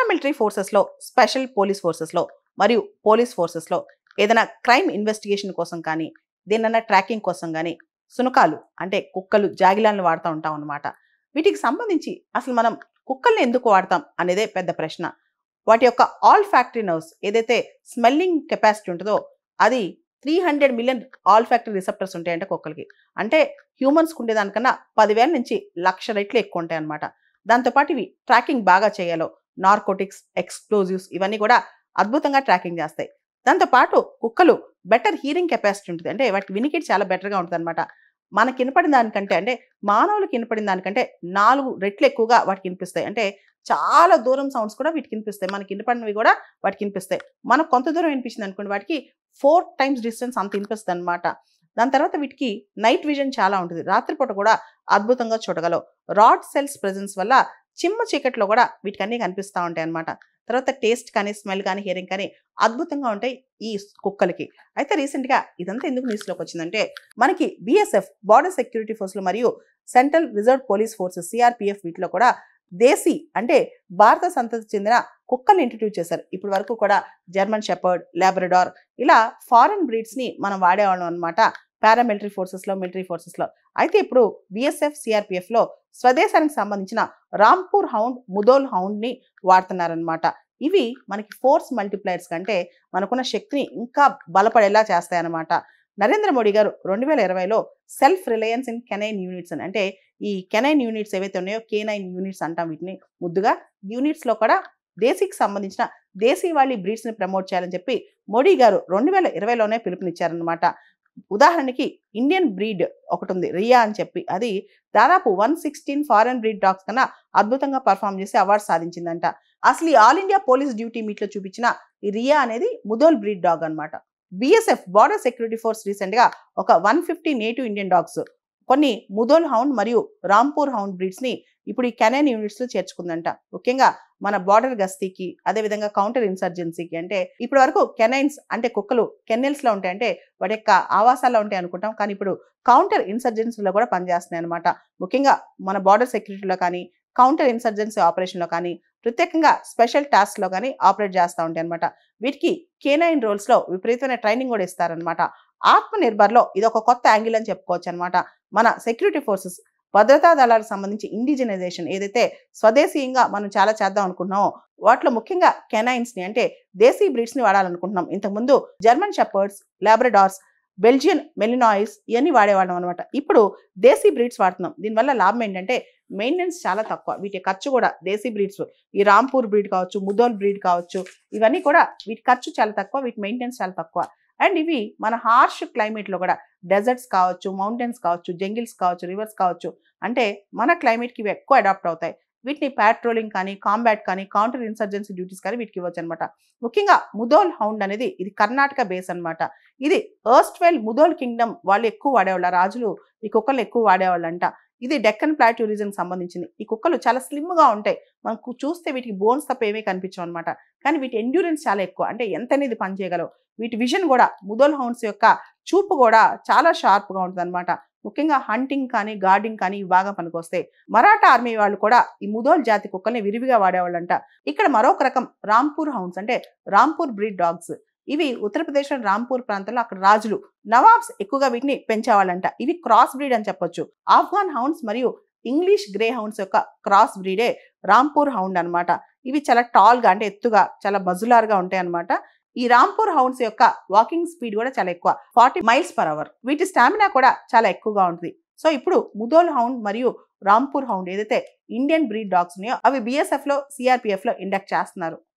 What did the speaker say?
Paramilitary ఫోర్సెస్లో, special police ఫోర్సెస్లో మరియు police ఫోర్సెస్లో ఏదైనా crime investigation కోసం కానీ, దేనన్నా ట్రాకింగ్ కోసం కానీ సునకాలు అంటే కుక్కలు, జాగిలాలను వాడుతూ ఉంటాం అన్నమాట. వీటికి సంబంధించి అసలు మనం కుక్కల్ని ఎందుకు వాడతాం అనేదే పెద్ద ప్రశ్న. వాటి యొక్క ఆల్ ఫ్యాక్టరీ నర్వ్స్ ఏదైతే స్మెల్లింగ్ కెపాసిటీ ఉంటుందో అది 300 మిలియన్ ఆల్ ఫ్యాక్టరీ రిసెప్టర్స్ ఉంటాయంటే కుక్కలకి. అంటే హ్యూమన్స్కి ఉండేదానికన్నా 10,000 నుంచి 1,00,000 రెట్లు ఎక్కువ ఉంటాయి అన్నమాట. దాంతోపాటు ఇవి ట్రాకింగ్ బాగా చేయాలో, నార్కోటిక్స్, ఎక్స్ప్లోజివ్స్ ఇవన్నీ కూడా అద్భుతంగా ట్రాకింగ్ చేస్తాయి. దాంతోపాటు కుక్కలు బెటర్ హీరింగ్ కెపాసిటీ ఉంటుంది. అంటే వాటి వినికిడి చాలా బెటర్గా ఉంటుంది అనమాట. మనకి వినపడిన దానికంటే అంటే మానవులకి వినపడిన దానికంటే 4 రెట్లు ఎక్కువగా వాటికి వినిపిస్తాయి. అంటే చాలా దూరం సౌండ్స్ కూడా వీటికి వినిపిస్తాయి. మనకి వినపడినవి కూడా వాటికి వినిపిస్తాయి. మనకు కొంత దూరం వినిపించింది అనుకోండి, వాటికి 4 టైమ్స్ డిస్టెన్స్ అంత వినిపిస్తుంది అనమాట. దాని తర్వాత వీటికి నైట్ విజన్ చాలా ఉంటుంది. రాత్రిపూట కూడా అద్భుతంగా చూడగలవు. రాడ్ సెల్స్ ప్రెజెన్స్ వల్ల చిమ్మ చీకట్లో కూడా వీటికి అన్నీ కనిపిస్తూ ఉంటాయి అనమాట. తర్వాత టేస్ట్ కానీ, స్మెల్ కానీ, హియరింగ్ కానీ అద్భుతంగా ఉంటాయి ఈ కుక్కలకి. అయితే రీసెంట్గా ఇదంతా ఎందుకు న్యూస్లోకి వచ్చిందంటే, మనకి బిఎస్ఎఫ్ బార్డర్ సెక్యూరిటీ ఫోర్స్లు మరియు central reserve police forces CRPF వీటిలో కూడా దేశీ అంటే భారత సంతతికి చెందిన కుక్కల్ని ఇంట్రడ్యూస్ చేశారు. ఇప్పటి వరకు కూడా జర్మన్ షెపర్డ్, లాబ్రడార్ ఇలా ఫారెన్ బ్రీడ్స్ని మనం వాడేవాళ్ళం అనమాట పారామిలిటరీ ఫోర్సెస్లో, మిలిటరీ ఫోర్సెస్లో. అయితే ఇప్పుడు బిఎస్ఎఫ్, సిఆర్పిఎఫ్లో స్వదేశానికి సంబంధించిన రాంపూర్ హౌండ్, ముదోల్ హౌండ్ని వాడుతున్నారనమాట. ఇవి మనకి ఫోర్స్ మల్టిప్లైర్స్ కంటే మనకున్న శక్తిని ఇంకా బలపడేలా చేస్తాయన్నమాట. నరేంద్ర మోడీ గారు 2020లో self reliance in canine units అని, అంటే ఈ కెనైన్ యూనిట్స్ ఏవైతే ఉన్నాయో K9 యూనిట్స్ అంటాం వీటిని ముద్దుగా, యూనిట్స్లో కూడా దేశీకి సంబంధించిన దేశీ వాళ్ళ బ్రీడ్స్ని ప్రమోట్ చేయాలని చెప్పి మోడీ గారు 2020లోనే పిలుపునిచ్చారనమాట. ఉదాహరణకి ఇండియన్ బ్రీడ్ ఒకటి ఉంది, రియా అని చెప్పి. అది దాదాపు 116 ఫారెన్ బ్రీడ్ డాగ్స్ కన్నా అద్భుతంగా పర్ఫామ్ చేసి అవార్డు సాధించిందంట. అసలు ఈ ఆల్ ఇండియా పోలీస్ డ్యూటీ మీట్లో చూపించిన ఈ రియా అనేది ముదోల్ బ్రీడ్ డాగ్ అనమాట. బిఎస్ఎఫ్ బార్డర్ సెక్యూరిటీ ఫోర్స్ రీసెంట్గా ఒక 150 నేటివ్ ఇండియన్ డాగ్స్, కొన్ని ముదోల్ హౌండ్ మరియు రాంపూర్ హౌండ్ బ్రీడ్స్ని ఇప్పుడు ఈ కెనైన్ యూనిట్స్లో చేర్చుకుందంట. ముఖ్యంగా మన బార్డర్ గస్తీకి, అదేవిధంగా కౌంటర్ ఇన్సర్జెన్సీకి. అంటే ఇప్పటి వరకు కెనైన్స్ అంటే కుక్కలు కెన్నెల్స్లో ఉంటాయి, అంటే వాటి యొక్క ఆవాసాల్లో ఉంటాయి అనుకుంటాం. కానీ ఇప్పుడు కౌంటర్ ఇన్సర్జెన్సీలో కూడా పనిచేస్తున్నాయి అనమాట. ముఖ్యంగా మన బార్డర్ సెక్యూరిటీలో కానీ, కౌంటర్ ఇన్సర్జెన్సీ ఆపరేషన్లో కానీ, ప్రత్యేకంగా స్పెషల్ టాస్క్లో కానీ ఆపరేట్ చేస్తూ ఉంటాయి అనమాట. వీటికి K9 రోల్స్లో విపరీతమైన ట్రైనింగ్ కూడా ఇస్తారనమాట. ఆత్మనిర్భర్లో ఇది ఒక కొత్త యాంగిల్ అని చెప్పుకోవచ్చు అనమాట. మన సెక్యూరిటీ ఫోర్సెస్ భద్రతా దళాలకు సంబంధించి ఇండిజినైజేషన్ ఏదైతే స్వదేశీయంగా మనం చాలా చేద్దాం అనుకుంటున్నామో వాటిలో ముఖ్యంగా కెనైన్స్ని అంటే దేశీ బ్రీడ్స్ని వాడాలనుకుంటున్నాం. ఇంతకుముందు జర్మన్ షెపర్డ్స్, లాబ్రడార్స్, బెల్జియన్ మెలినాయిస్ ఇవన్నీ వాడేవాళ్ళం అనమాట. ఇప్పుడు దేశీ బ్రీడ్స్ వాడుతున్నాం. దీనివల్ల లాభం ఏంటంటే మెయింటెనెన్స్ చాలా తక్కువ. వీటి ఖర్చు కూడా దేశీ బ్రీడ్స్, ఈ రాంపూర్ బ్రీడ్ కావచ్చు, ముదోల్ బ్రీడ్ కావచ్చు, ఇవన్నీ కూడా వీటి ఖర్చు చాలా తక్కువ, వీటి మెయింటెనెన్స్ చాలా తక్కువ. అండ్ ఇవి మన హార్ష్ క్లైమేట్లో కూడా డెజర్ట్స్ కావచ్చు, మౌంటైన్స్ కావచ్చు, జంగిల్స్ కావచ్చు, రివర్స్ కావచ్చు, అంటే మన క్లైమేట్కి ఇవి ఎక్కువ అడాప్ట్ అవుతాయి. వీటిని పాట్రోలింగ్ కానీ, కాంబాట్ కానీ, కౌంటర్ ఇన్సర్జెన్సీ డ్యూటీస్ కానీ వీటికి ఇవ్వచ్చు అనమాట. ముఖ్యంగా ముదోల్ హౌండ్ అనేది ఇది కర్ణాటక బేస్ అనమాట. ఇది ఎర్స్ట్వెల్ ముదోల్ కింగ్డమ్ వాళ్ళు ఎక్కువ వాడేవాళ్ళ, రాజులు ఈ కుక్కలు ఎక్కువ వాడేవాళ్ళంట. ఇది డెక్కన్ ప్లాట్యూ రీజన్కి సంబంధించింది. ఈ కుక్కలు చాలా స్లిమ్గా ఉంటాయి. మనకు చూస్తే వీటికి బోన్స్ తప్ప ఏమీ కనిపించవు అనమాట. కానీ వీటి ఎండ్యూరెన్స్ చాలా ఎక్కువ, అంటే ఎంత అనేది పని చేయగలవు. వీటి విజన్ కూడా, ముదోల్ హౌండ్స్ యొక్క చూపు కూడా చాలా షార్ప్గా ఉంటుంది అనమాట. ముఖ్యంగా హంటింగ్ కానీ, గార్డింగ్ కానీ ఇవి బాగా పనికొస్తాయి. మరాఠా ఆర్మీ వాళ్ళు కూడా ఈ ముదోల్ జాతి కుక్కల్ని విరివిగా వాడేవాళ్ళంట. ఇక్కడ మరొక రకం రాంపూర్ హౌండ్స్ అంటే రాంపూర్ బ్రీడ్ డాగ్స్. ఇవి ఉత్తరప్రదేశ్లోని రాంపూర్ ప్రాంతంలో అక్కడ రాజులు, నవాబ్స్ ఎక్కువగా వీటిని పెంచేవాళ్ళంట. ఇవి క్రాస్ బ్రీడ్ అని చెప్పొచ్చు. ఆఫ్ఘాన్ హౌండ్స్ మరియు ఇంగ్లీష్ గ్రే హౌండ్స్ యొక్క క్రాస్ బ్రీడే రాంపూర్ హౌండ్ అనమాట. ఇవి చాలా టాల్గా అంటే ఎత్తుగా చాలా బజులార్గా ఉంటాయి అనమాట. ఈ రాంపూర్ హౌండ్స్ యొక్క వాకింగ్ స్పీడ్ కూడా చాలా ఎక్కువ, 40 mph. వీటి స్టామినా కూడా చాలా ఎక్కువగా ఉంటుంది. సో ఇప్పుడు ముదోల్ హౌండ్ మరియు రాంపూర్ హౌండ్ ఏదైతే ఇండియన్ బ్రీడ్ డాగ్స్ ఉన్నాయో అవి బిఎస్ఎఫ్లో, సిఆర్పిఎఫ్లో ఇండక్ట్ చేస్తున్నారు.